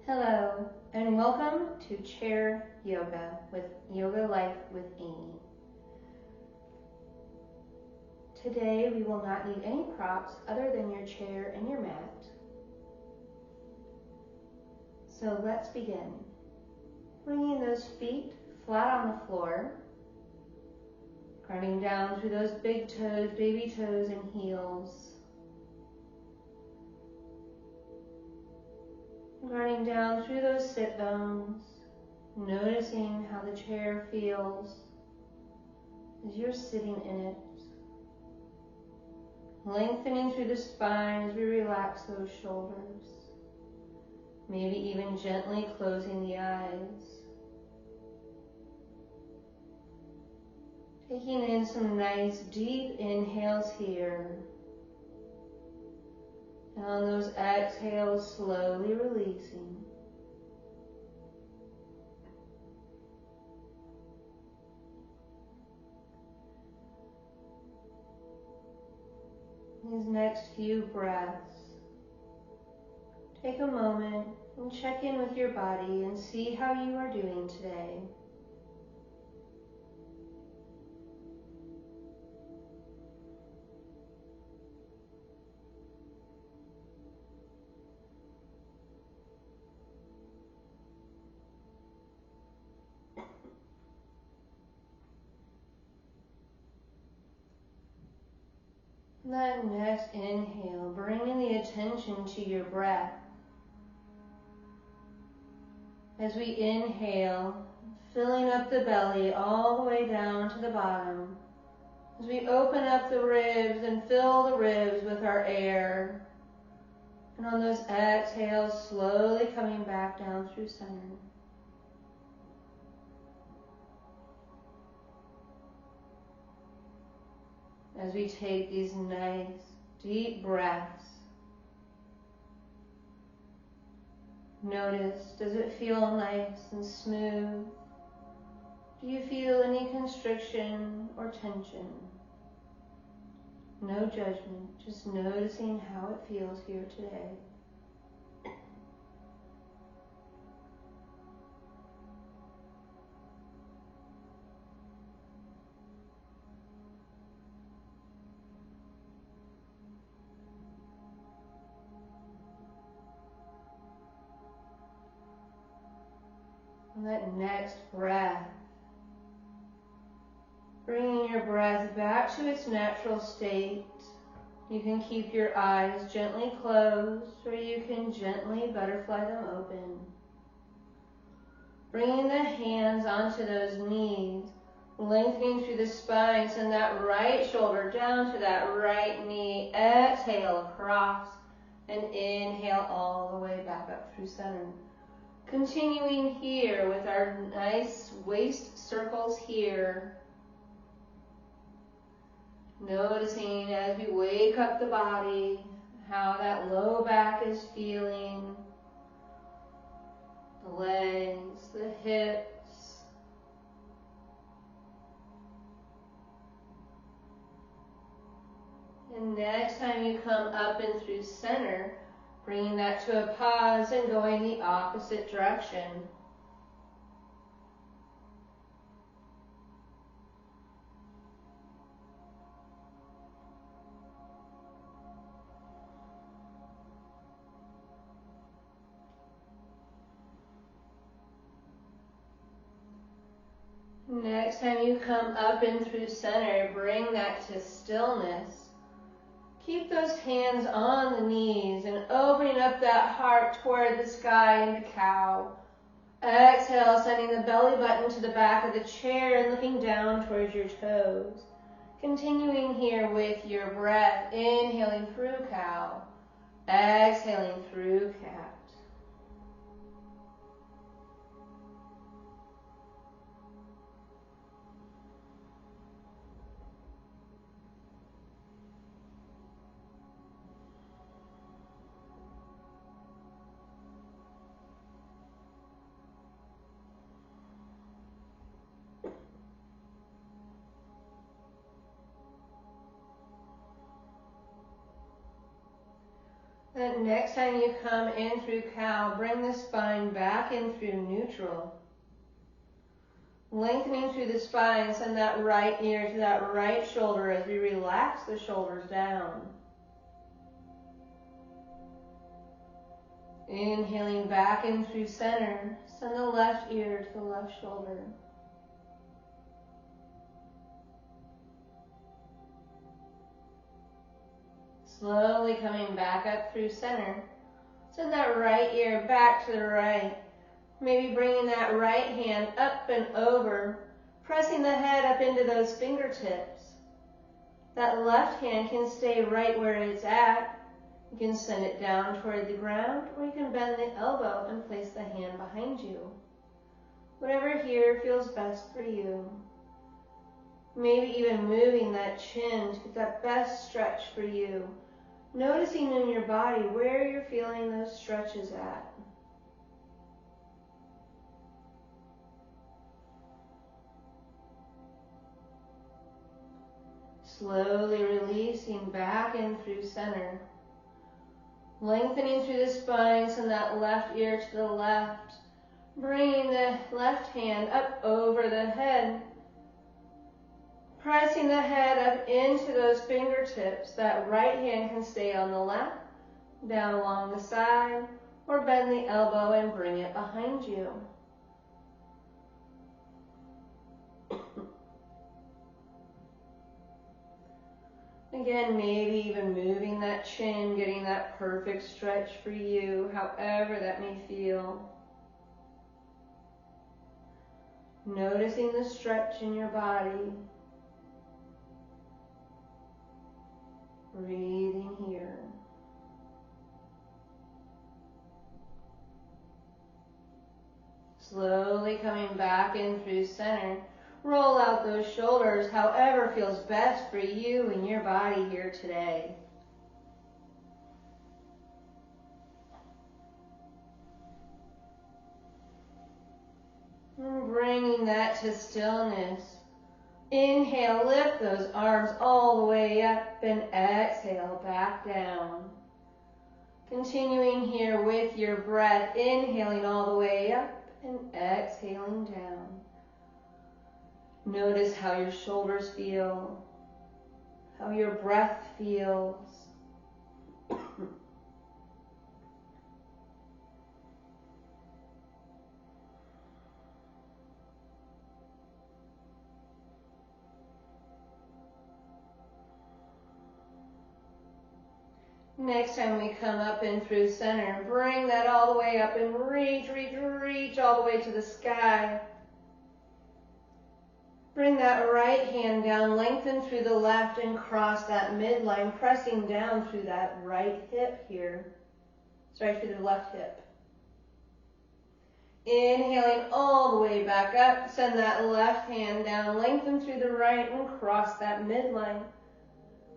Hello, and welcome to Chair Yoga with Yoga Life with Amy. Today we will not need any props other than your chair and your mat. So let's begin. Bringing those feet flat on the floor, grounding down through those big toes, baby toes, and heels. Grounding down through those sit bones, noticing how the chair feels as you're sitting in it. Lengthening through the spine as we relax those shoulders. Maybe even gently closing the eyes. Taking in some nice deep inhales here. And on those exhales, slowly releasing. These next few breaths, take a moment and check in with your body and see how you are doing today. That next inhale, bringing the attention to your breath. As we inhale, filling up the belly all the way down to the bottom. As we open up the ribs and fill the ribs with our air. And on those exhales, slowly coming back down through center. As we take these nice, deep breaths, notice, does it feel nice and smooth? Do you feel any constriction or tension? No judgment, just noticing how it feels here today. And that next breath, bringing your breath back to its natural state. You can keep your eyes gently closed, or you can gently butterfly them open. Bringing the hands onto those knees, lengthening through the spine, send that right shoulder down to that right knee. Exhale across, and inhale all the way back up through center. Continuing here with our nice waist circles here. Noticing as we wake up the body, how that low back is feeling. The legs, the hips. And next time you come up and through center, bringing that to a pause and going the opposite direction. Next time you come up and through center, bring that to stillness. Keep those hands on the knees and opening up that heart toward the sky into cow. Exhale, sending the belly button to the back of the chair and looking down towards your toes. Continuing here with your breath, inhaling through cow, exhaling through cat. Then next time you come in through cow, bring the spine back in through neutral. Lengthening through the spine, send that right ear to that right shoulder as we relax the shoulders down. Inhaling back in through center, send the left ear to the left shoulder. Slowly coming back up through center, send that right ear back to the right. Maybe bringing that right hand up and over, pressing the head up into those fingertips. That left hand can stay right where it's at. You can send it down toward the ground, or you can bend the elbow and place the hand behind you. Whatever here feels best for you. Maybe even moving that chin to get that best stretch for you. Noticing in your body where you're feeling those stretches at. Slowly releasing back in through center. Lengthening through the spine, send that left ear to the left. Bringing the left hand up over the head. Pressing the head up into those fingertips. That right hand can stay on the left, down along the side, or bend the elbow and bring it behind you. Again, maybe even moving that chin, getting that perfect stretch for you, however that may feel. Noticing the stretch in your body. Breathing here. Slowly coming back in through center. Roll out those shoulders, however feels best for you and your body here today. And bringing that to stillness. Inhale, lift those arms all the way up, and exhale, back down. Continuing here with your breath, inhaling all the way up and exhaling down. Notice how your shoulders feel, how your breath feels. Next time we come up in through center, bring that all the way up and reach, reach, reach all the way to the sky. Bring that right hand down, lengthen through the left and cross that midline, pressing down through that right hip here. Sorry, through the left hip. Inhaling all the way back up, send that left hand down, lengthen through the right and cross that midline.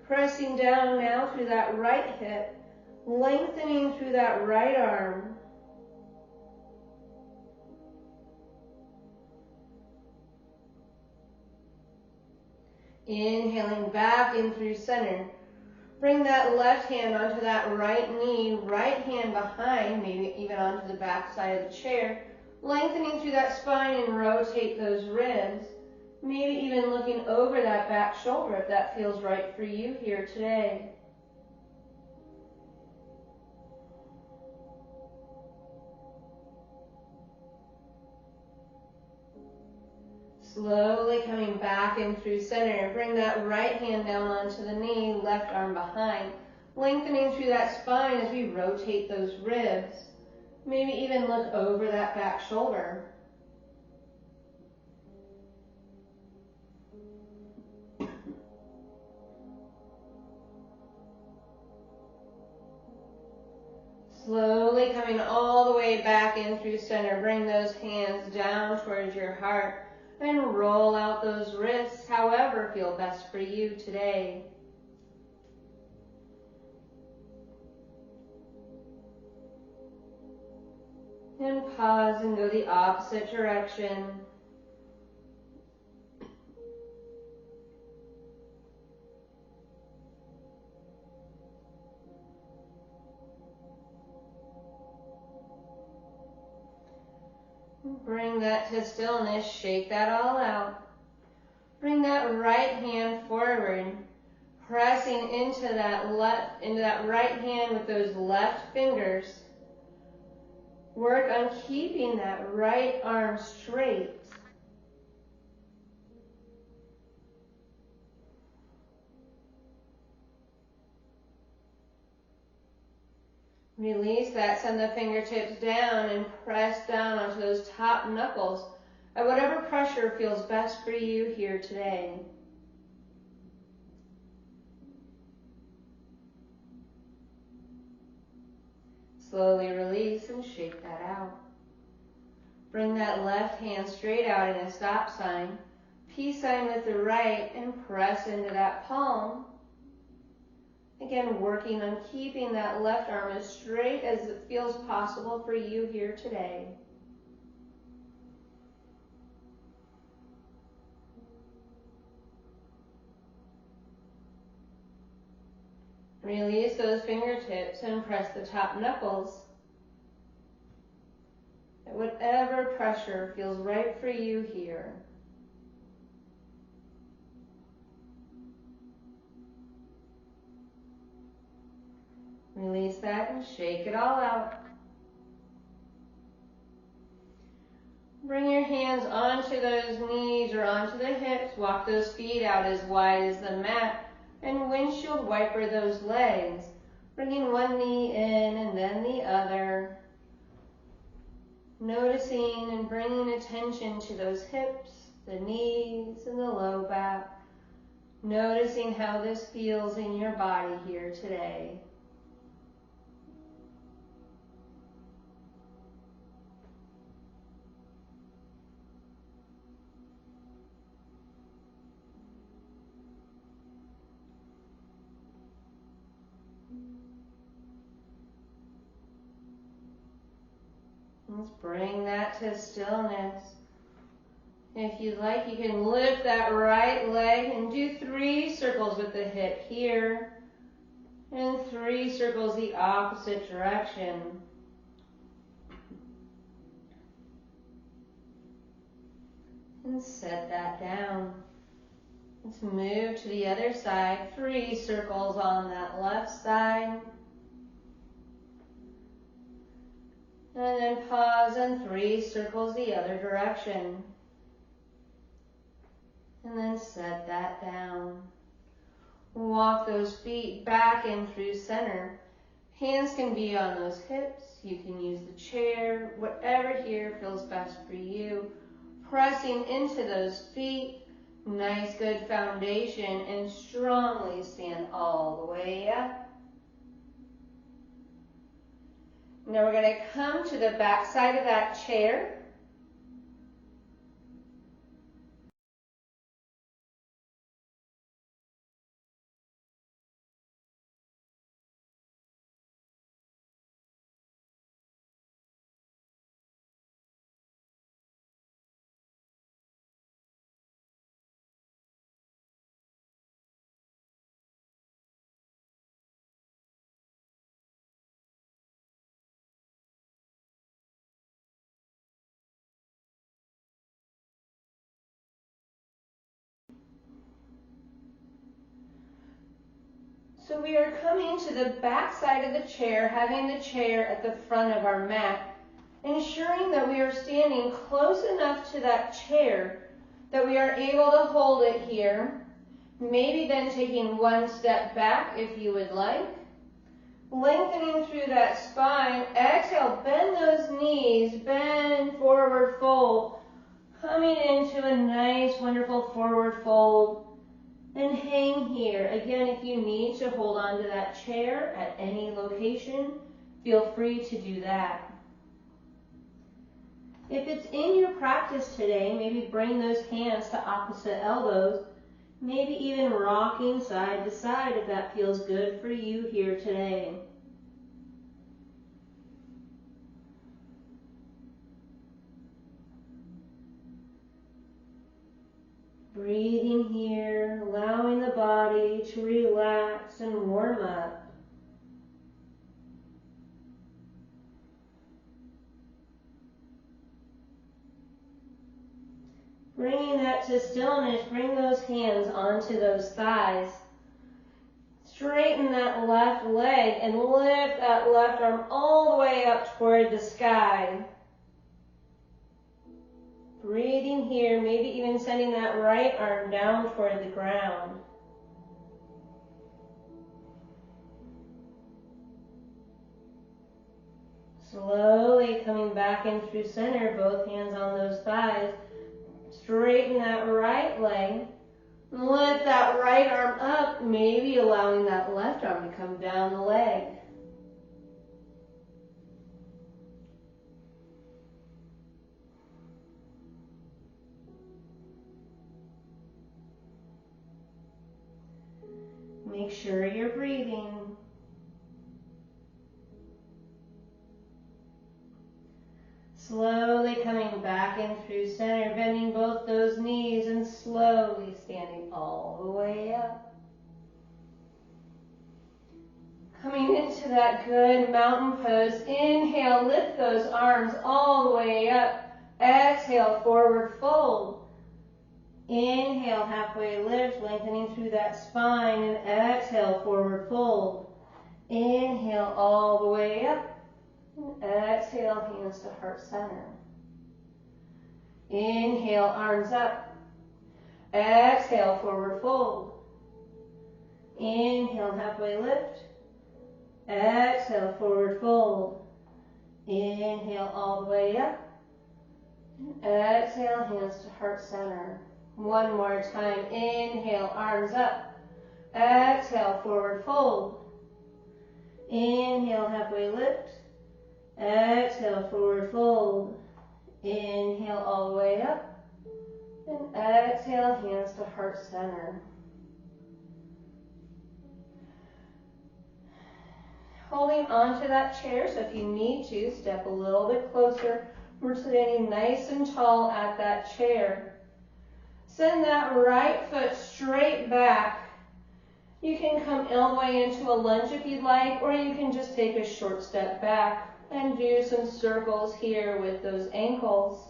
Pressing down now through that right hip, lengthening through that right arm. Inhaling back in through center. Bring that left hand onto that right knee, right hand behind, maybe even onto the back side of the chair. Lengthening through that spine and rotate those ribs. Maybe even looking over that back shoulder if that feels right for you here today. Slowly coming back in through center. Bring that right hand down onto the knee, left arm behind. Lengthening through that spine as we rotate those ribs. Maybe even look over that back shoulder. Slowly coming all the way back in through center. Bring those hands down towards your heart and roll out those wrists, however feel best for you today. And pause and go the opposite direction. Bring that to stillness, shake that all out. Bring that right hand forward, pressing into that right hand with those left fingers. Work on keeping that right arm straight. Release that, send the fingertips down and press down onto those top knuckles at whatever pressure feels best for you here today. Slowly release and shake that out. Bring that left hand straight out in a stop sign, peace sign with the right, and press into that palm. Again, working on keeping that left arm as straight as it feels possible for you here today. Release those fingertips and press the top knuckles at whatever pressure feels right for you here. Release that and shake it all out. Bring your hands onto those knees or onto the hips. Walk those feet out as wide as the mat and windshield wiper those legs. Bringing one knee in and then the other. Noticing and bringing attention to those hips, the knees, and the low back. Noticing how this feels in your body here today. Let's bring that to stillness. If you'd like, you can lift that right leg and do 3 circles with the hip here, and 3 circles the opposite direction. And set that down. Let's move to the other side. 3 circles on that left side. And then pause and 3 circles the other direction. And then set that down. Walk those feet back in through center. Hands can be on those hips. You can use the chair, whatever here feels best for you. Pressing into those feet. Nice, good foundation, and strongly stand all the way up. Now we're going to come to the back side of that chair. So we are coming to the back side of the chair, having the chair at the front of our mat, ensuring that we are standing close enough to that chair that we are able to hold it here. Maybe then taking 1 step back if you would like. Lengthening through that spine. Exhale, bend those knees, bend, forward fold. Coming into a nice, wonderful forward fold. And hang here. Again, if you need to hold on to that chair at any location, feel free to do that. If it's in your practice today, maybe bring those hands to opposite elbows, maybe even rocking side to side if that feels good for you here today. Breathing here, allowing the body to relax and warm up. Bringing that to stillness, bring those hands onto those thighs. Straighten that left leg and lift that left arm all the way up toward the sky. Breathing here, maybe even sending that right arm down toward the ground. Slowly coming back in through center, both hands on those thighs. Straighten that right leg. Lift that right arm up, maybe allowing that left arm to come down the leg. Make sure you're breathing. Slowly coming back in through center, bending both those knees and slowly standing all the way up. Coming into that good mountain pose. Inhale, lift those arms all the way up. Exhale, forward fold. Inhale, halfway lift, lengthening through that spine, and exhale, forward fold. Inhale all the way up. Exhale, hands to heart center. Inhale, arms up. Exhale, forward fold. Inhale, halfway lift. Exhale, forward fold. Inhale, all the way up. Exhale, hands to heart center. One more time. Inhale, arms up. Exhale, forward fold. Inhale, halfway lift. Exhale, forward fold. Inhale all the way up. And exhale, hands to heart center. Holding onto that chair, so if you need to, step a little bit closer. We're standing nice and tall at that chair. Send that right foot straight back. You can come all the way into a lunge if you'd like, or you can just take a short step back and do some circles here with those ankles.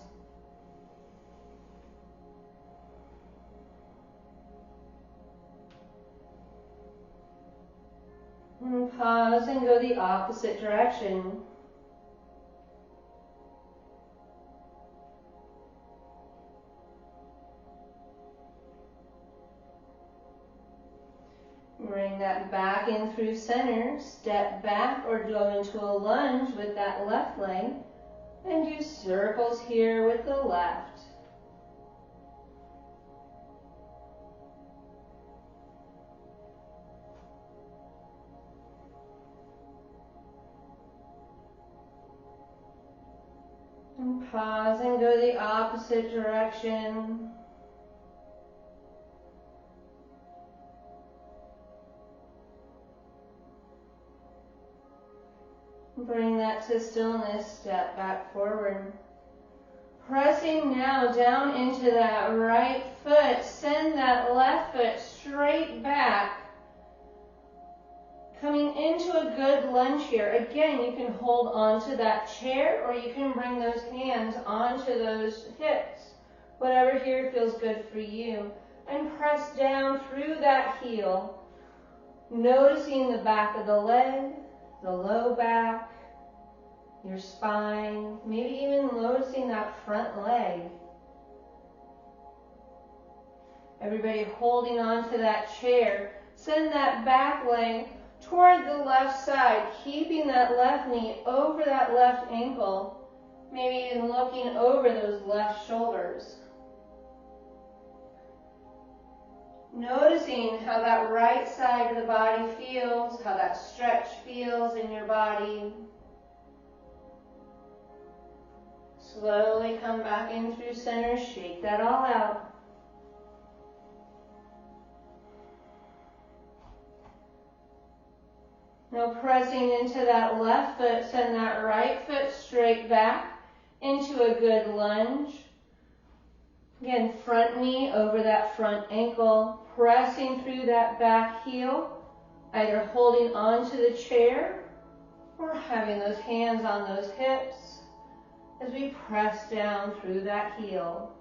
And pause and go the opposite direction. Bring that back in through center, step back or go into a lunge with that left leg, and do circles here with the left. And pause and go the opposite direction. Bring that to stillness, step back forward. Pressing now down into that right foot, send that left foot straight back. Coming into a good lunge here. Again, you can hold onto that chair or you can bring those hands onto those hips. Whatever here feels good for you. And press down through that heel. Noticing the back of the leg, the low back, your spine, maybe even noticing that front leg. Everybody holding on to that chair. Send that back leg toward the left side, keeping that left knee over that left ankle, maybe even looking over those left shoulders. Noticing how that right side of the body feels, how that stretch feels in your body. Slowly come back in through center, shake that all out. Now pressing into that left foot, send that right foot straight back into a good lunge. Again, front knee over that front ankle, pressing through that back heel, either holding onto the chair or having those hands on those hips as we press down through that heel.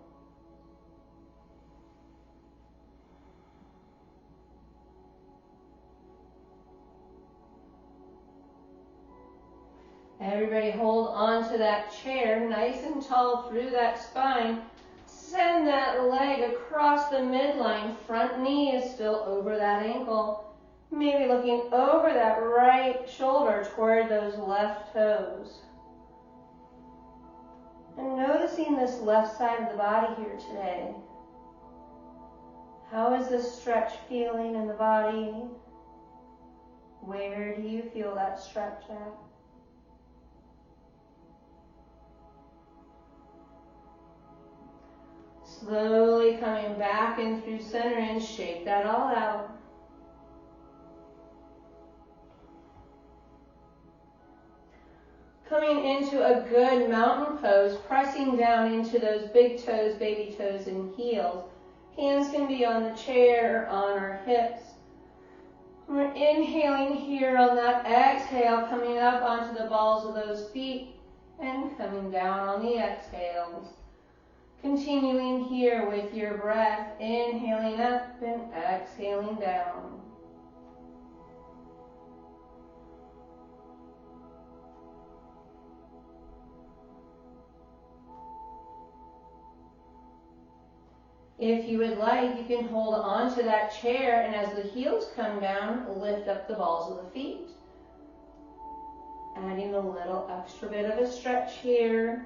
Everybody hold on to that chair, nice and tall through that spine. Send that leg across the midline. Front knee is still over that ankle. Maybe looking over that right shoulder toward those left toes. And noticing this left side of the body here today. How is this stretch feeling in the body? Where do you feel that stretch at? Slowly coming back in through center and shake that all out. Coming into a good mountain pose, pressing down into those big toes, baby toes, and heels. Hands can be on the chair or on our hips. We're inhaling here on that exhale, coming up onto the balls of those feet and coming down on the exhales. Continuing here with your breath, inhaling up and exhaling down. If you would like, you can hold on to that chair, and as the heels come down, lift up the balls of the feet. Adding a little extra bit of a stretch here.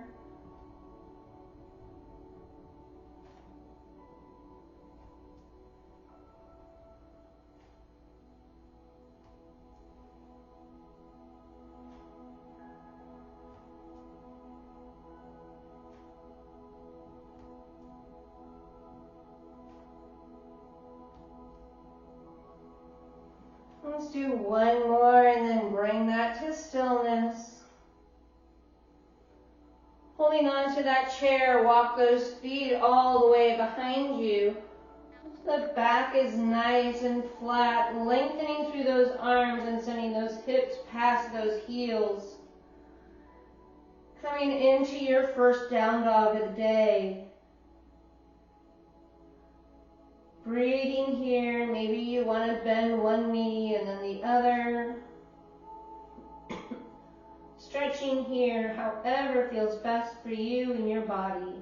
Let's do one more and then bring that to stillness. Holding on to that chair, walk those feet all the way behind you. The back is nice and flat, lengthening through those arms and sending those hips past those heels. Coming into your first down dog of the day. Breathing here, maybe you want to bend one knee and then the other. Stretching here, however feels best for you and your body.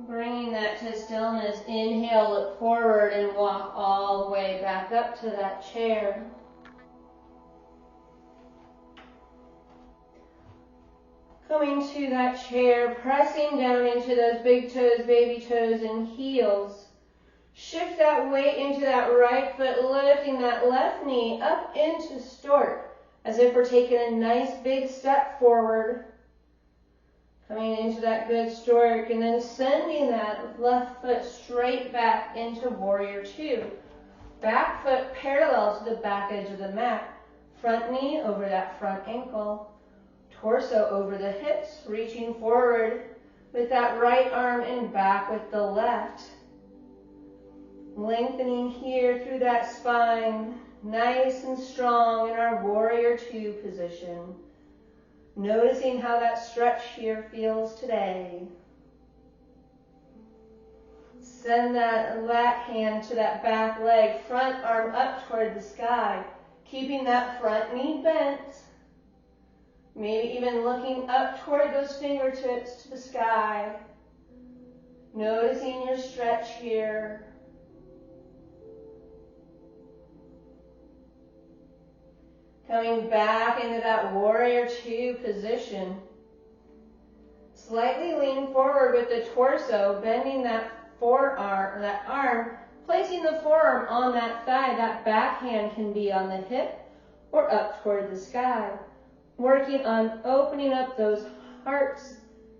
Bringing that to stillness, inhale, look forward and walk all the way back up to that chair. Coming to that chair, pressing down into those big toes, baby toes, and heels. Shift that weight into that right foot, lifting that left knee up into stork, as if we're taking a nice big step forward. Coming into that good stork and then sending that left foot straight back into warrior two. Back foot parallel to the back edge of the mat. Front knee over that front ankle. Torso over the hips, reaching forward with that right arm and back with the left. Lengthening here through that spine, nice and strong in our warrior two position. Noticing how that stretch here feels today. Send that left hand to that back leg, front arm up toward the sky, keeping that front knee bent. Maybe even looking up toward those fingertips to the sky. Noticing your stretch here. Coming back into that warrior two position. Slightly lean forward with the torso, bending that forearm, that arm, placing the forearm on that thigh. That back hand can be on the hip or up toward the sky. Working on opening up those hearts,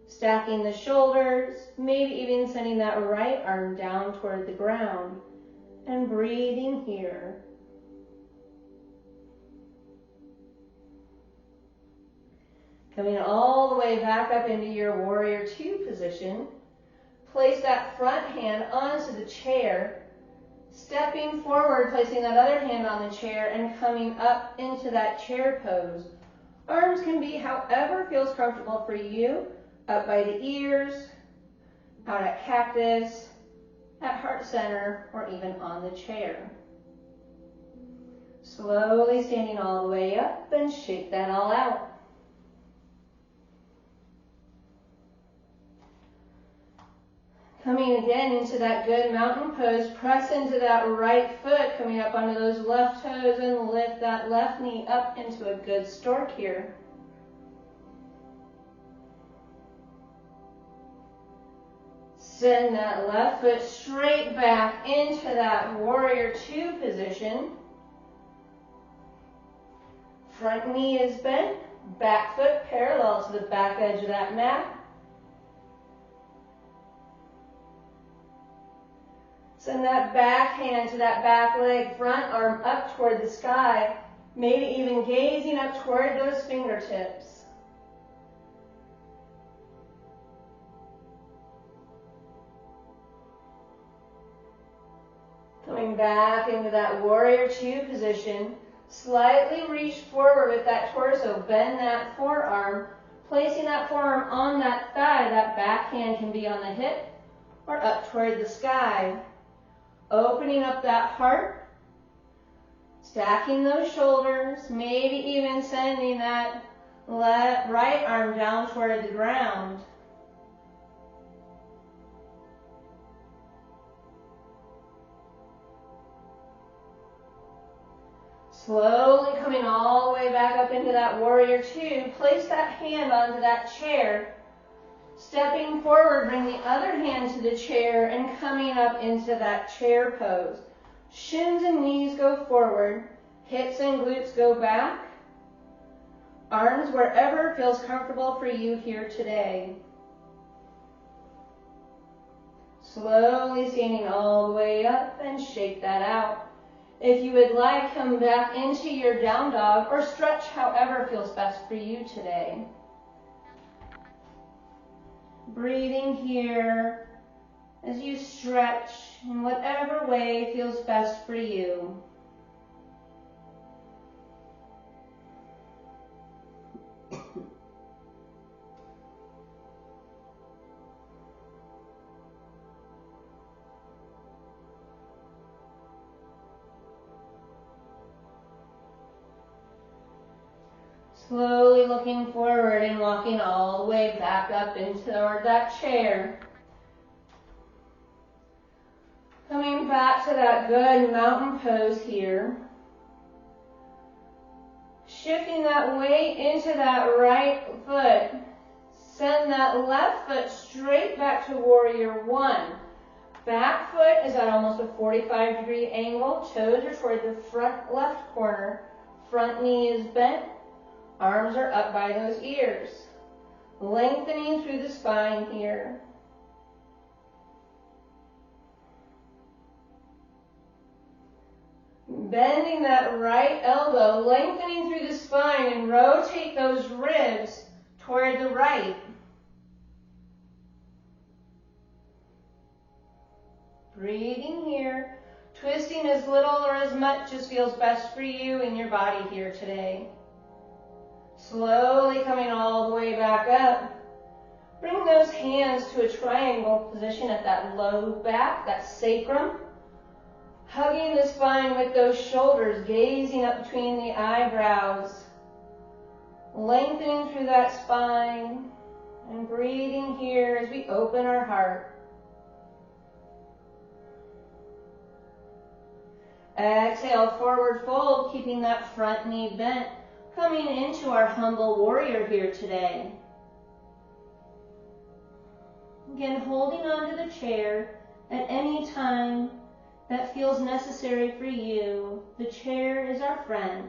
stacking the shoulders, maybe even sending that right arm down toward the ground. And breathing here. Coming all the way back up into your warrior two position. Place that front hand onto the chair. Stepping forward, placing that other hand on the chair and coming up into that chair pose. Arms can be however feels comfortable for you, up by the ears, out at cactus, at heart center, or even on the chair. Slowly standing all the way up and shake that all out. Coming again into that good mountain pose, press into that right foot, coming up onto those left toes and lift that left knee up into a good stork here. Send that left foot straight back into that warrior two position. Front knee is bent, back foot parallel to the back edge of that mat. Send that back hand to that back leg, front arm up toward the sky, maybe even gazing up toward those fingertips. Coming back into that warrior two position, slightly reach forward with that torso, bend that forearm, placing that forearm on that thigh. That back hand can be on the hip or up toward the sky. Opening up that heart, stacking those shoulders, maybe even sending that right arm down toward the ground. Slowly coming all the way back up into that warrior two, place that hand onto that chair. Stepping forward, bring the other hand to the chair and coming up into that chair pose. Shins and knees go forward, hips and glutes go back. Arms wherever feels comfortable for you here today. Slowly standing all the way up and shake that out. If you would like, come back into your down dog or stretch however feels best for you today. Breathing here as you stretch in whatever way feels best for you. Slowly looking forward and walking all the way back up into that chair. Coming back to that good mountain pose here. Shifting that weight into that right foot. Send that left foot straight back to warrior one. Back foot is at almost a 45-degree angle. Toes are toward the front left corner. Front knee is bent. Arms are up by those ears. Lengthening through the spine here. Bending that right elbow, lengthening through the spine, and rotate those ribs toward the right. Breathing here, twisting as little or as much as feels best for you in your body here today. Slowly coming all the way back up. Bring those hands to a triangle position at that low back, that sacrum. Hugging the spine with those shoulders, gazing up between the eyebrows. Lengthening through that spine and breathing here as we open our heart. Exhale, forward fold, keeping that front knee bent. Coming into our humble warrior here today. Again, holding onto the chair at any time that feels necessary for you. The chair is our friend.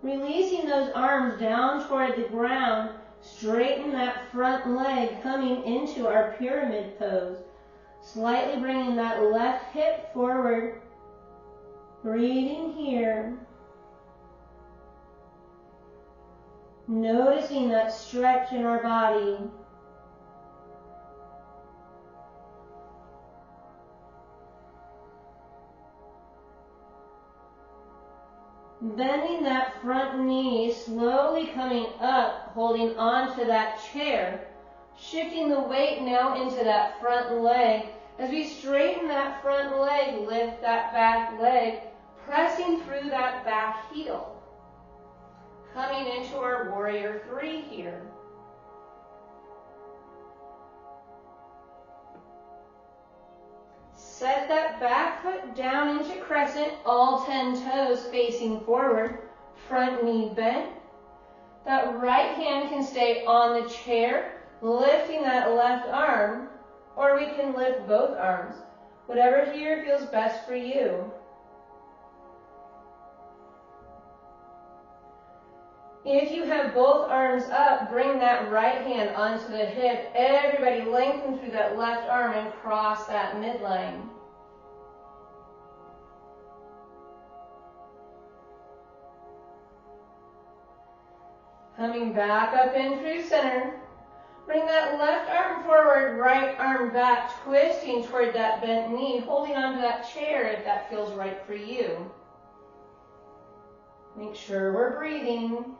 Releasing those arms down toward the ground, straighten that front leg coming into our pyramid pose. Slightly bringing that left hip forward. Breathing here. Noticing that stretch in our body. Bending that front knee, slowly coming up, holding on to that chair. Shifting the weight now into that front leg. As we straighten that front leg, lift that back leg, pressing through that back heel. Coming into our warrior 3 here. Set that back foot down into crescent, all 10 toes facing forward, front knee bent. That right hand can stay on the chair, lifting that left arm, or we can lift both arms. Whatever here feels best for you. If you have both arms up, bring that right hand onto the hip. Everybody lengthen through that left arm and cross that midline. Coming back up in through center. Bring that left arm forward, right arm back, twisting toward that bent knee, holding onto that chair if that feels right for you. Make sure we're breathing.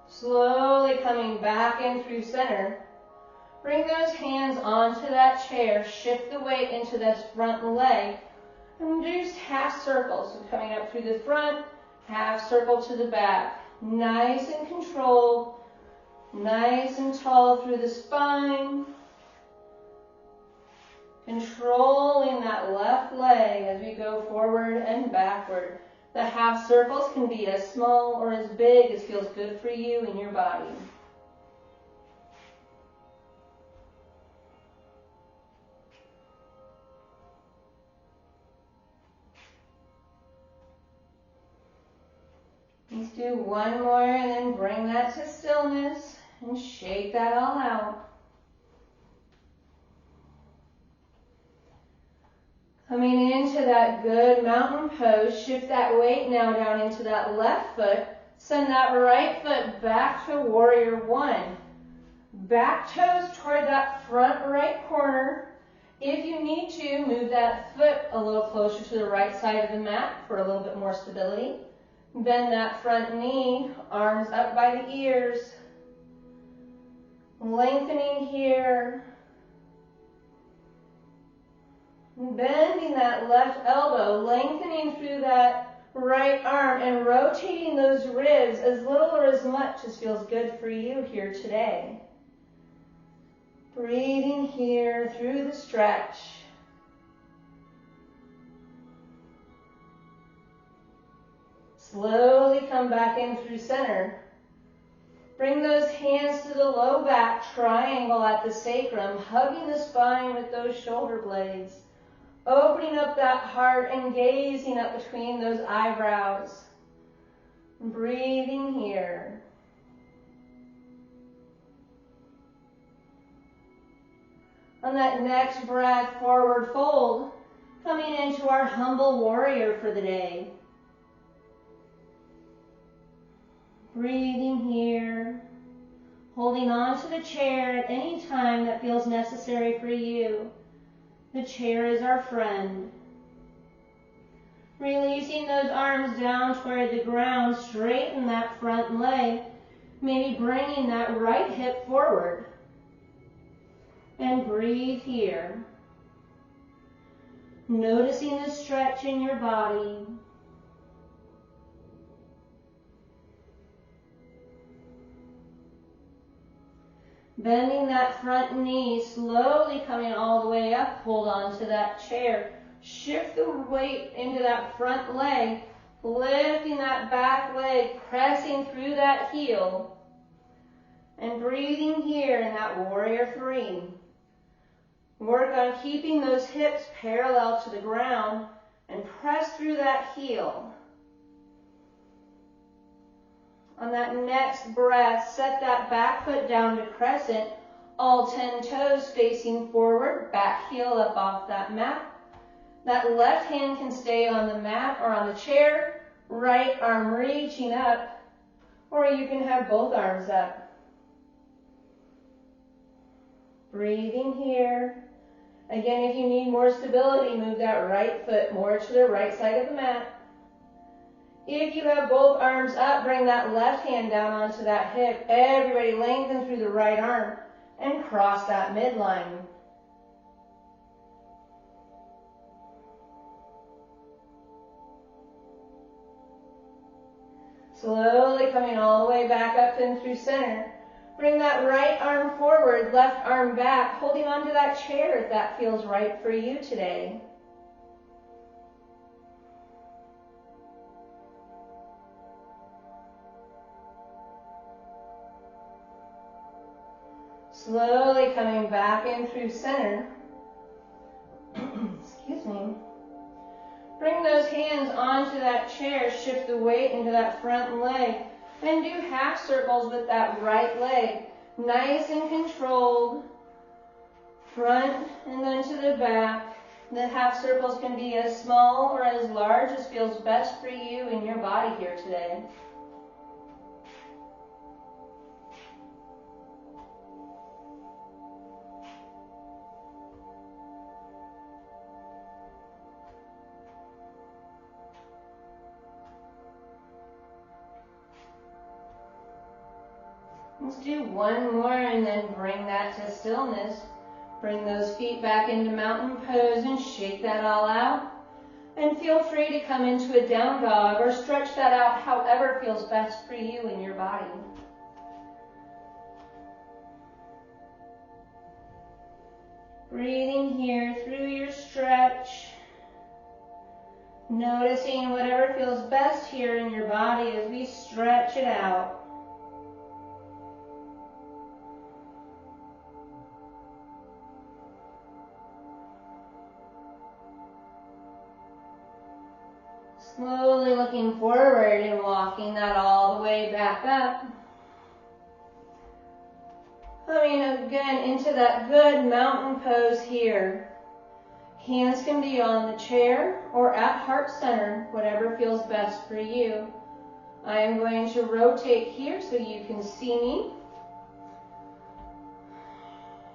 Slowly coming back in through center. Bring those hands onto that chair, shift the weight into this front leg, and do half circles. So coming up through the front, half circle to the back. Nice and controlled, nice and tall through the spine. Controlling that left leg as we go forward and backward. The half circles can be as small or as big as feels good for you and your body. Let's do one more and then bring that to stillness and shake that all out. Coming into that good mountain pose, shift that weight now down into that left foot. Send that right foot back to warrior 1. Back toes toward that front right corner. If you need to, move that foot a little closer to the right side of the mat for a little bit more stability. Bend that front knee, arms up by the ears. Lengthening here. Bending that left elbow, lengthening through that right arm and rotating those ribs as little or as much as feels good for you here today. Breathing here through the stretch. Slowly come back in through center. Bring those hands to the low back, triangle at the sacrum, hugging the spine with those shoulder blades. Opening up that heart and gazing up between those eyebrows. Breathing here. On that next breath, forward fold, coming into our humble warrior for the day. Breathing here, holding on to the chair at any time that feels necessary for you. The chair is our friend. Releasing those arms down toward the ground, straighten that front leg, maybe bringing that right hip forward. And breathe here. Noticing the stretch in your body. Bending that front knee, slowly coming all the way up, hold on to that chair. Shift the weight into that front leg, lifting that back leg, pressing through that heel. And breathing here in that warrior 3. Work on keeping those hips parallel to the ground and press through that heel. On that next breath, set that back foot down to crescent, all 10 toes facing forward, back heel up off that mat. That left hand can stay on the mat or on the chair, right arm reaching up, or you can have both arms up. Breathing here Again, if you need more stability, move that right foot more to the right side of the mat. If you have both arms up, bring that left hand down onto that hip. Everybody lengthen through the right arm and cross that midline. Slowly coming all the way back up and through center. Bring that right arm forward, left arm back, holding onto that chair if that feels right for you today. Slowly coming back in through center. Excuse me. Bring those hands onto that chair, shift the weight into that front leg, and do half circles with that right leg. Nice and controlled. Front and then to the back. The half circles can be as small or as large as feels best for you in your body here today. Let's do one more and then bring that to stillness. Bring those feet back into mountain pose and shake that all out. And feel free to come into a down dog or stretch that out however feels best for you in your body. Breathing here through your stretch. Noticing whatever feels best here in your body as we stretch it out. Slowly looking forward and walking that all the way back up. Coming again into that good mountain pose here. Hands can be on the chair or at heart center, whatever feels best for you. I am going to rotate here so you can see me.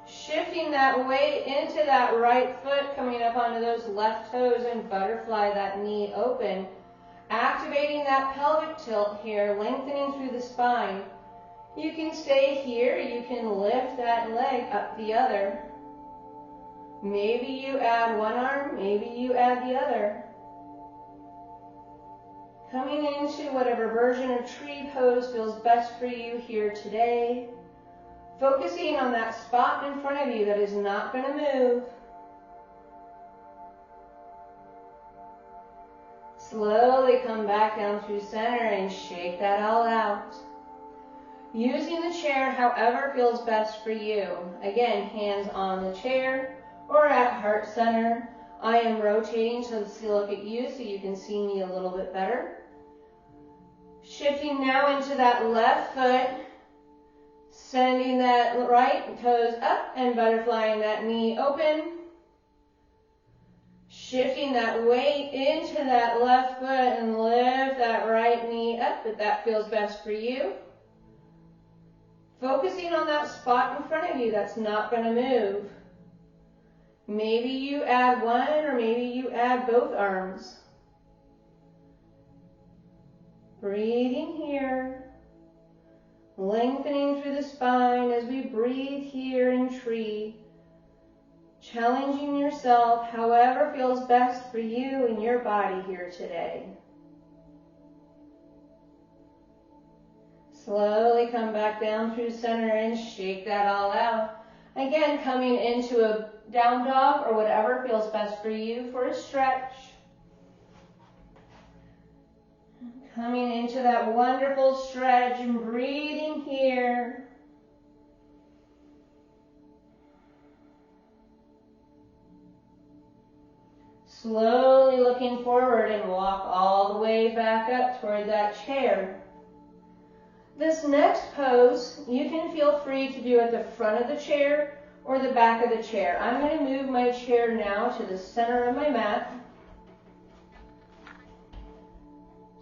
Shifting that weight into that right foot, coming up onto those left toes and butterfly that knee open. Activating that pelvic tilt here, lengthening through the spine. You can stay here, you can lift that leg up the other. Maybe you add one arm, maybe you add the other. Coming into whatever version of tree pose feels best for you here today. Focusing on that spot in front of you that is not going to move. Slowly come back down through center and shake that all out. Using the chair however feels best for you. Again, hands on the chair or at heart center. I am rotating to look at you so you can see me a little bit better. Shifting now into that left foot. Sending that right toes up and butterflying that knee open. Shifting that weight into that left foot and lift that right knee up if that feels best for you. Focusing on that spot in front of you that's not going to move. Maybe you add one or maybe you add both arms. Breathing here. Lengthening through the spine as we breathe here in tree. Challenging yourself however feels best for you in your body here today. Slowly come back down through center and shake that all out. Again, coming into a down dog or whatever feels best for you for a stretch. Coming into that wonderful stretch and breathing here. Slowly looking forward and walk all the way back up toward that chair. This next pose, you can feel free to do at the front of the chair or the back of the chair. I'm going to move my chair now to the center of my mat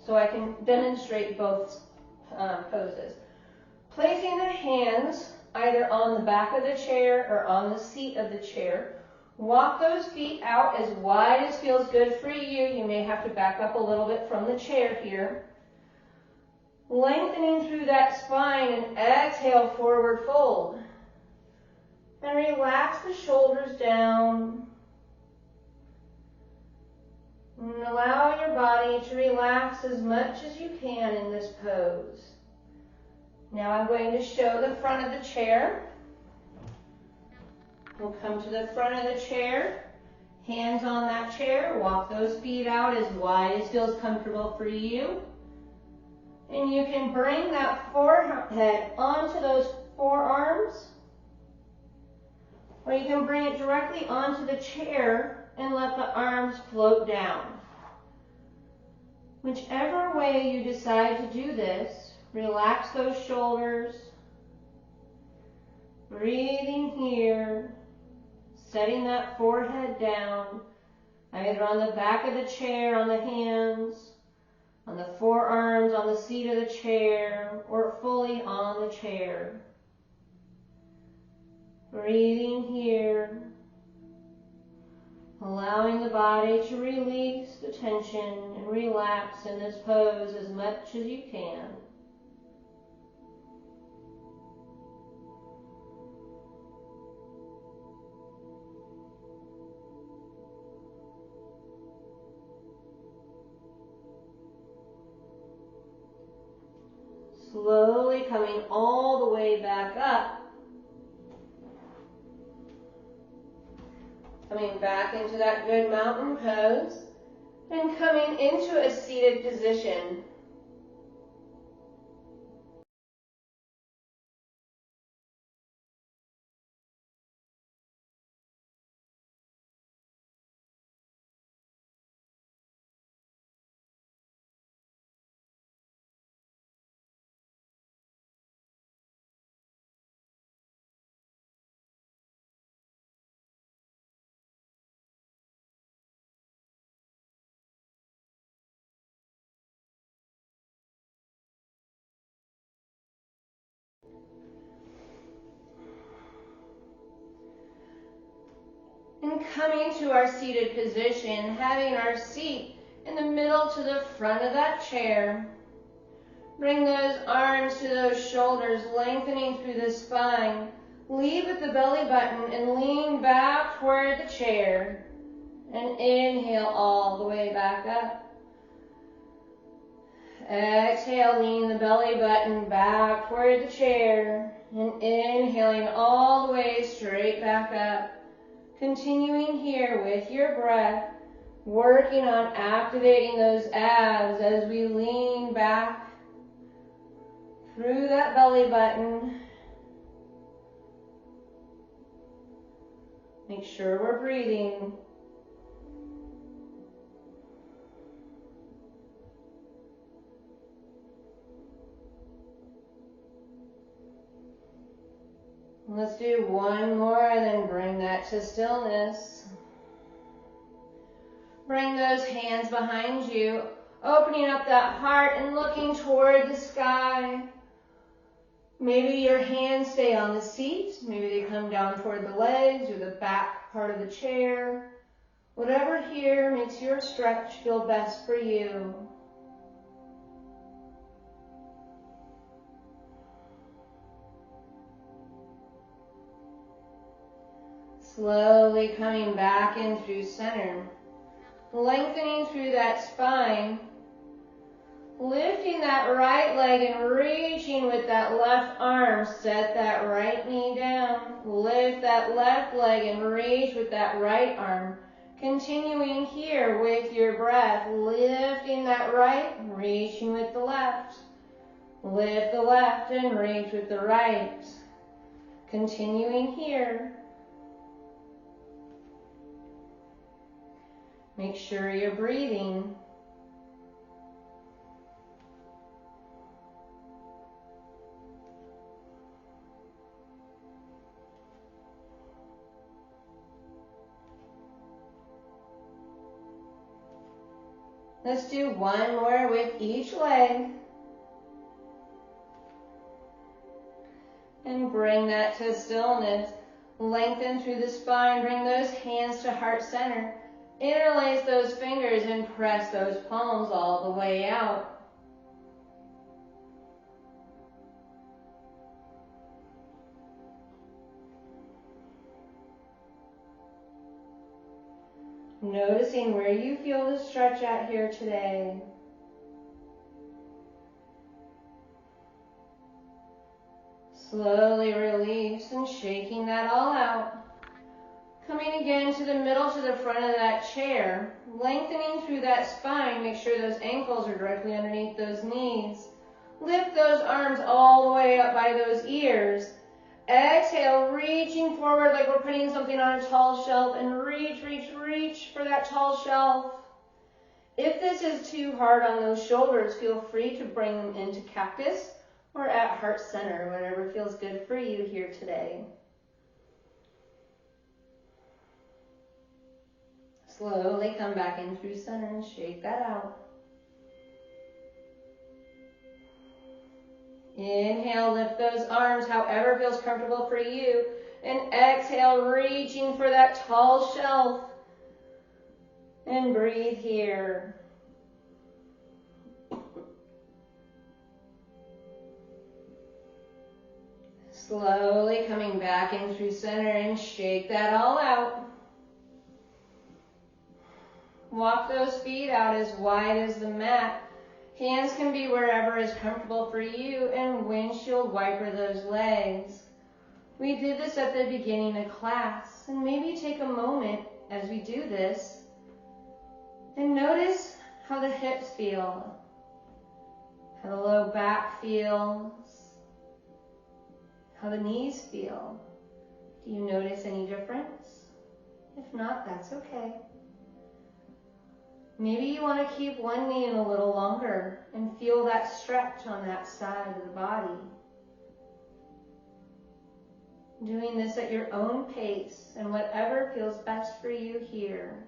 so I can demonstrate both poses. Placing the hands either on the back of the chair or on the seat of the chair, Walk those feet out as wide as feels good for you. You may have to back up a little bit from the chair here. Lengthening through that spine and exhale, forward fold. And relax the shoulders down. And allow your body to relax as much as you can in this pose. Now I'm going to show the front of the chair. We'll come to the front of the chair. Hands on that chair. Walk those feet out as wide as feels comfortable for you. And you can bring that forehead onto those forearms, or you can bring it directly onto the chair and let the arms float down. Whichever way you decide to do this, relax those shoulders, breathing here, setting that forehead down, either on the back of the chair, on the hands, on the forearms, on the seat of the chair, or fully on the chair. Breathing here, allowing the body to release the tension and relax in this pose as much as you can. Slowly coming all the way back up. Coming back into that good mountain pose and coming into a seated position. And coming to our seated position, having our seat in the middle to the front of that chair. Bring those arms to those shoulders, lengthening through the spine. Lead with the belly button and lean back toward the chair. And inhale all the way back up. Exhale, lean the belly button back toward the chair. And inhaling all the way straight back up. Continuing here with your breath, working on activating those abs as we lean back through that belly button. Make sure we're breathing. Let's do one more and then bring that to stillness. Bring those hands behind you, opening up that heart and looking toward the sky. Maybe your hands stay on the seat. Maybe they come down toward the legs or the back part of the chair. Whatever here makes your stretch feel best for you. Slowly coming back in through center, lengthening through that spine, lifting that right leg and reaching with that left arm, set that right knee down, lift that left leg and reach with that right arm, continuing here with your breath, lifting that right, reaching with the left, lift the left and reach with the right, continuing here. Make sure you're breathing. Let's do one more with each leg. And bring that to stillness. Lengthen through the spine. Bring those hands to heart center. Interlace those fingers and press those palms all the way out. Noticing where you feel the stretch at here today. Slowly release and shaking that all out. Coming again to the middle, to the front of that chair. Lengthening through that spine. Make sure those ankles are directly underneath those knees. Lift those arms all the way up by those ears. Exhale, reaching forward like we're putting something on a tall shelf, and reach, reach, reach for that tall shelf. If this is too hard on those shoulders, feel free to bring them into cactus or at heart center, whatever feels good for you here today. Slowly come back in through center and shake that out. Inhale, lift those arms however feels comfortable for you. And exhale, reaching for that tall shelf. And breathe here. Slowly coming back in through center and shake that all out. Walk those feet out as wide as the mat. Hands can be wherever is comfortable for you, and windshield wiper those legs. We did this at the beginning of class, and maybe take a moment as we do this and notice how the hips feel, how the low back feels, how the knees feel. Do you notice any difference? If not, that's okay. Maybe you want to keep one knee in a little longer and feel that stretch on that side of the body. Doing this at your own pace and whatever feels best for you here.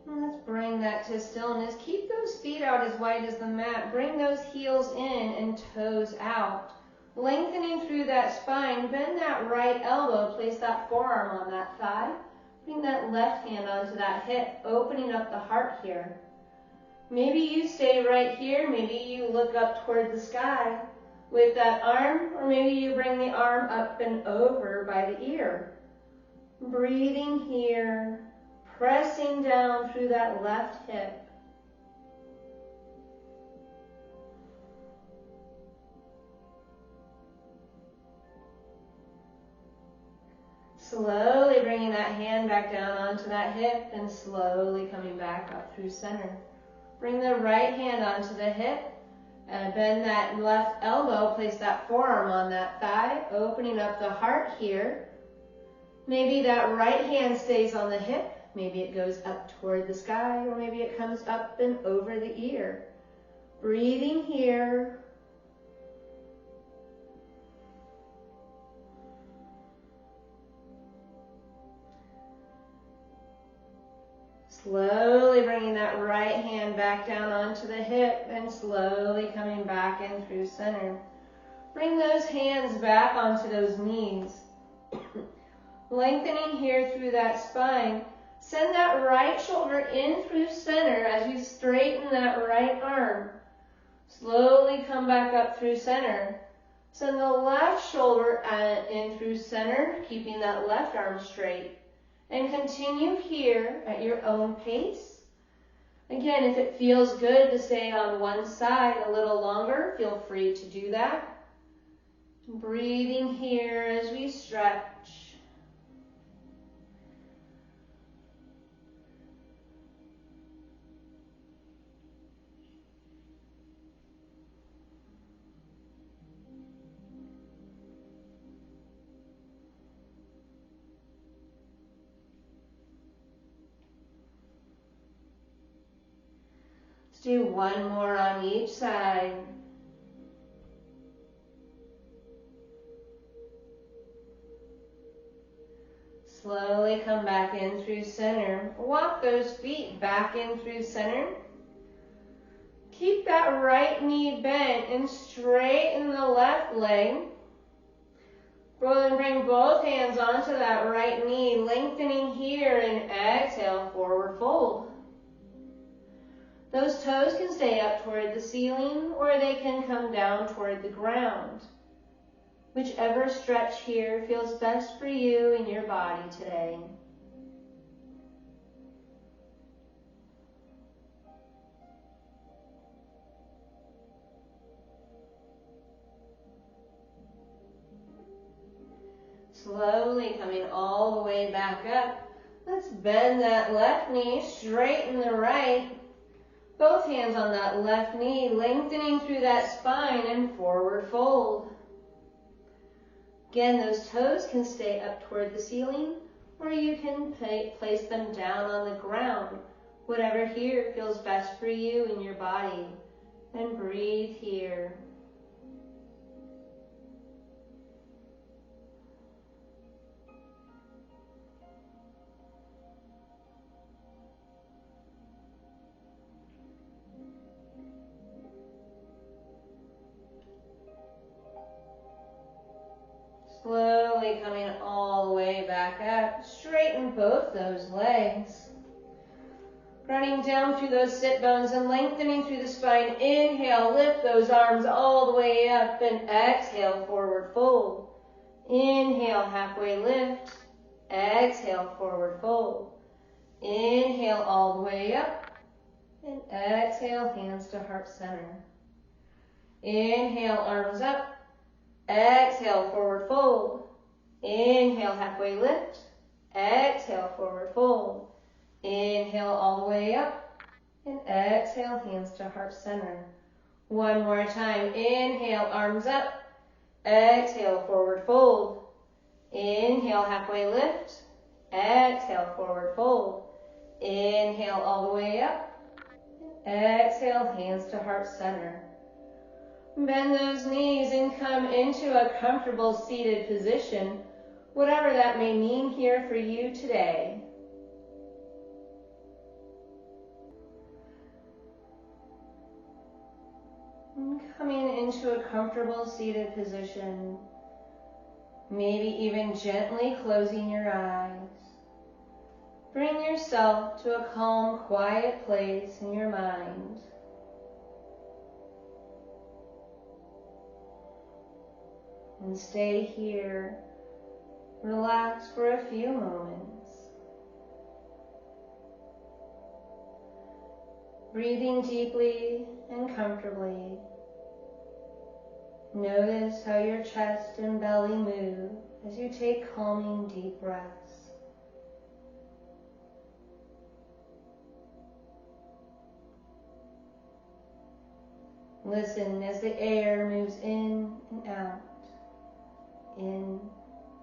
Let's bring that to stillness. Keep those feet out as wide as the mat. Bring those heels in and toes out. Lengthening through that spine. Bend that right elbow. Place that forearm on that thigh. Bring that left hand onto that hip, opening up the heart here. Maybe you stay right here. Maybe you look up toward the sky with that arm, or maybe you bring the arm up and over by the ear. Breathing here. Pressing down through that left hip. Slowly bringing that hand back down onto that hip and slowly coming back up through center. Bring the right hand onto the hip and bend that left elbow. Place that forearm on that thigh, opening up the heart here. Maybe that right hand stays on the hip. Maybe it goes up toward the sky, or maybe it comes up and over the ear. Breathing here. Slowly bringing that right hand back down onto the hip and slowly coming back in through center. Bring those hands back onto those knees. Lengthening here through that spine. Send that right shoulder in through center as you straighten that right arm. Slowly come back up through center. Send the left shoulder in through center, keeping that left arm straight. And continue here at your own pace. Again, if it feels good to stay on one side a little longer, feel free to do that. Breathing here as we stretch. Do one more on each side. Slowly come back in through center. Walk those feet back in through center. Keep that right knee bent and straighten the left leg. Bring both hands onto that right knee, lengthening here, and exhale, forward fold. Those toes can stay up toward the ceiling or they can come down toward the ground. Whichever stretch here feels best for you and your body today. Slowly coming all the way back up. Let's bend that left knee, straighten the right. Both hands on that left knee, lengthening through that spine and forward fold. Again, those toes can stay up toward the ceiling, or you can place them down on the ground. Whatever here feels best for you and your body. And breathe here. Slowly coming all the way back up. Straighten both those legs. Running down through those sit bones and lengthening through the spine. Inhale, lift those arms all the way up and exhale, forward fold. Inhale, halfway lift. Exhale, forward fold. Inhale all the way up and exhale, hands to heart center. Inhale, arms up. Exhale, forward fold. Inhale, halfway lift. Exhale, forward fold. Inhale all the way up. And exhale, hands to heart center. One more time. Inhale, arms up. Exhale, forward fold. Inhale, halfway lift. Exhale, forward fold. Inhale all the way up. Exhale, hands to heart center. Bend those knees and come into a comfortable seated position, whatever that may mean here for you today. And coming into a comfortable seated position, maybe even gently closing your eyes. Bring yourself to a calm, quiet place in your mind. And stay here, relax for a few moments. Breathing deeply and comfortably. Notice how your chest and belly move as you take calming deep breaths. Listen as the air moves in and out. In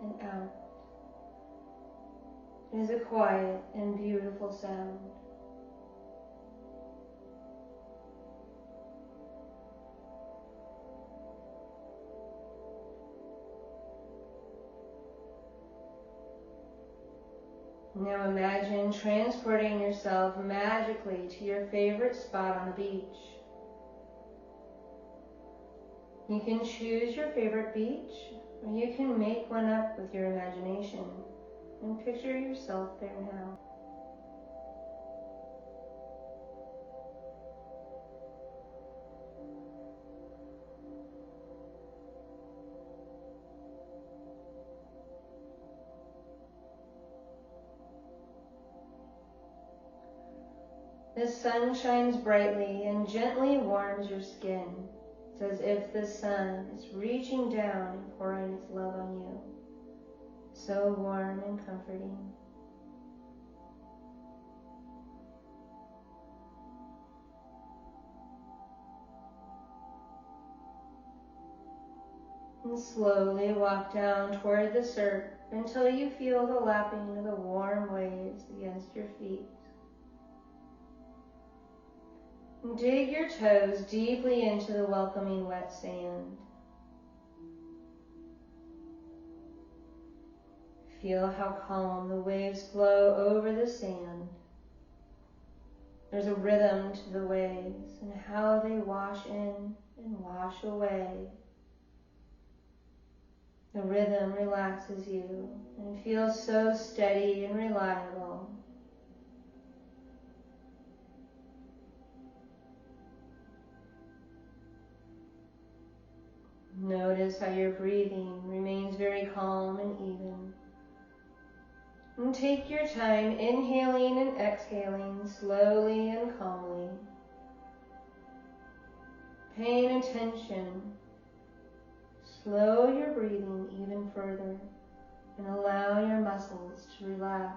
and out. It is a quiet and beautiful sound. Now imagine transporting yourself magically to your favorite spot on the beach. You can choose your favorite beach, or you can make one up with your imagination and picture yourself there now. The sun shines brightly and gently warms your skin. It's as if the sun is reaching down and pouring its love on you. So warm and comforting. And slowly walk down toward the surf until you feel the lapping of the warm waves against your feet. Dig your toes deeply into the welcoming wet sand. Feel how calm the waves flow over the sand. There's a rhythm to the waves and how they wash in and wash away. The rhythm relaxes you and feels so steady and reliable. Notice how your breathing remains very calm and even. And take your time inhaling and exhaling slowly and calmly. Paying attention, slow your breathing even further and allow your muscles to relax.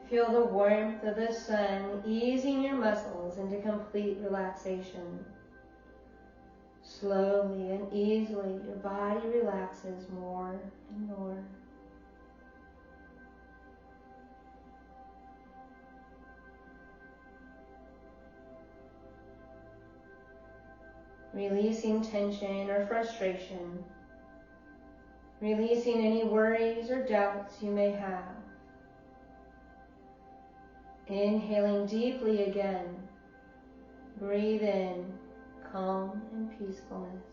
Feel the warmth of the sun easing your muscles into complete relaxation. Slowly and easily, your body relaxes more and more. Releasing tension or frustration. Releasing any worries or doubts you may have. Inhaling deeply again. Breathe in calm and peacefulness.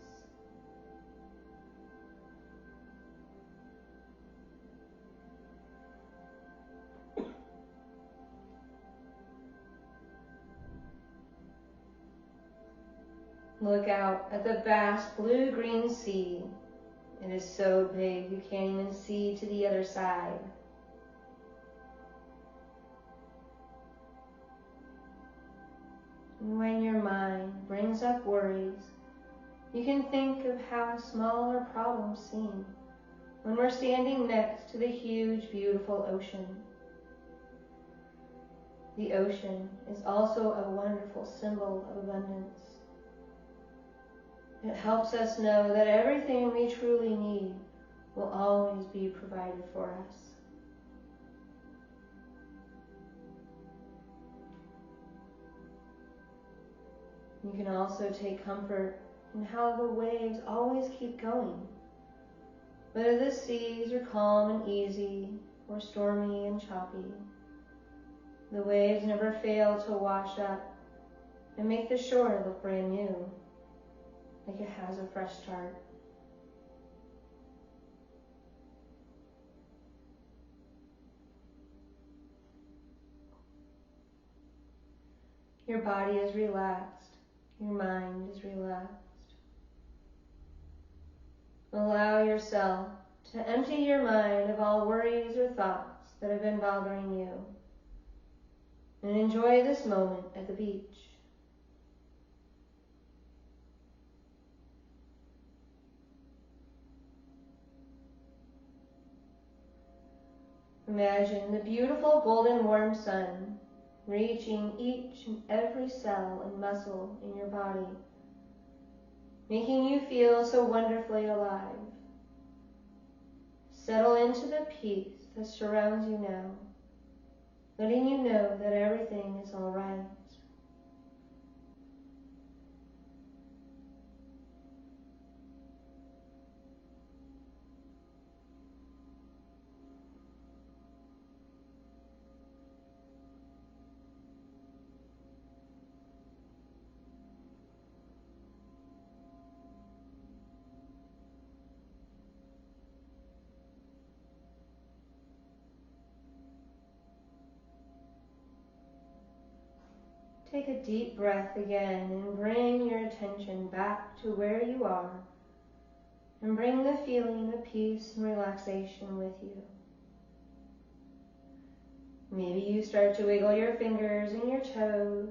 Look out at the vast blue-green sea. It is so big you can't even see to the other side. And when your mind brings up worries, you can think of how small our problems seem when we're standing next to the huge, beautiful ocean. The ocean is also a wonderful symbol of abundance. It helps us know that everything we truly need will always be provided for us. You can also take comfort in how the waves always keep going. Whether the seas are calm and easy or stormy and choppy, the waves never fail to wash up and make the shore look brand new, like it has a fresh start. Your body is relaxed. Your mind is relaxed. Allow yourself to empty your mind of all worries or thoughts that have been bothering you. And enjoy this moment at the beach. Imagine the beautiful golden warm sun reaching each and every cell and muscle in your body, making you feel so wonderfully alive. Settle into the peace that surrounds you now, letting you know that everything is all right. Take a deep breath again and bring your attention back to where you are, and bring the feeling of peace and relaxation with you. Maybe you start to wiggle your fingers and your toes.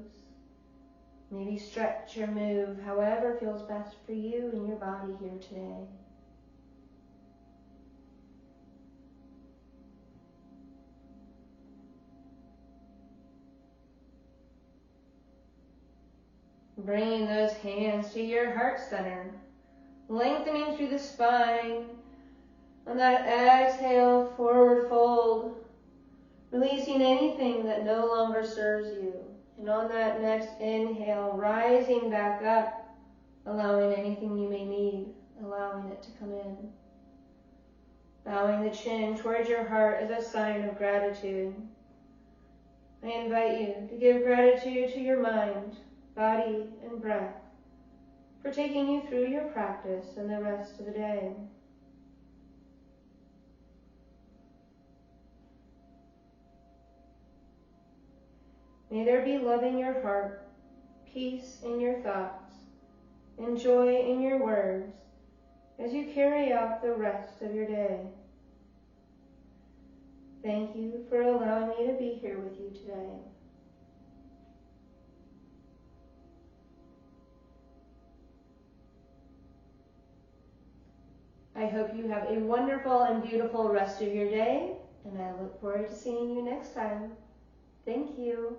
Maybe stretch or move however feels best for you and your body here today. Bringing those hands to your heart center, lengthening through the spine. On that exhale, forward fold. Releasing anything that no longer serves you. And on that next inhale, rising back up, allowing anything you may need, allowing it to come in. Bowing the chin towards your heart as a sign of gratitude. I invite you to give gratitude to your mind, body, and breath for taking you through your practice and the rest of the day. May there be love in your heart, peace in your thoughts, and joy in your words as you carry out the rest of your day. Thank you for allowing me to be here with you today. I hope you have a wonderful and beautiful rest of your day, and I look forward to seeing you next time. Thank you.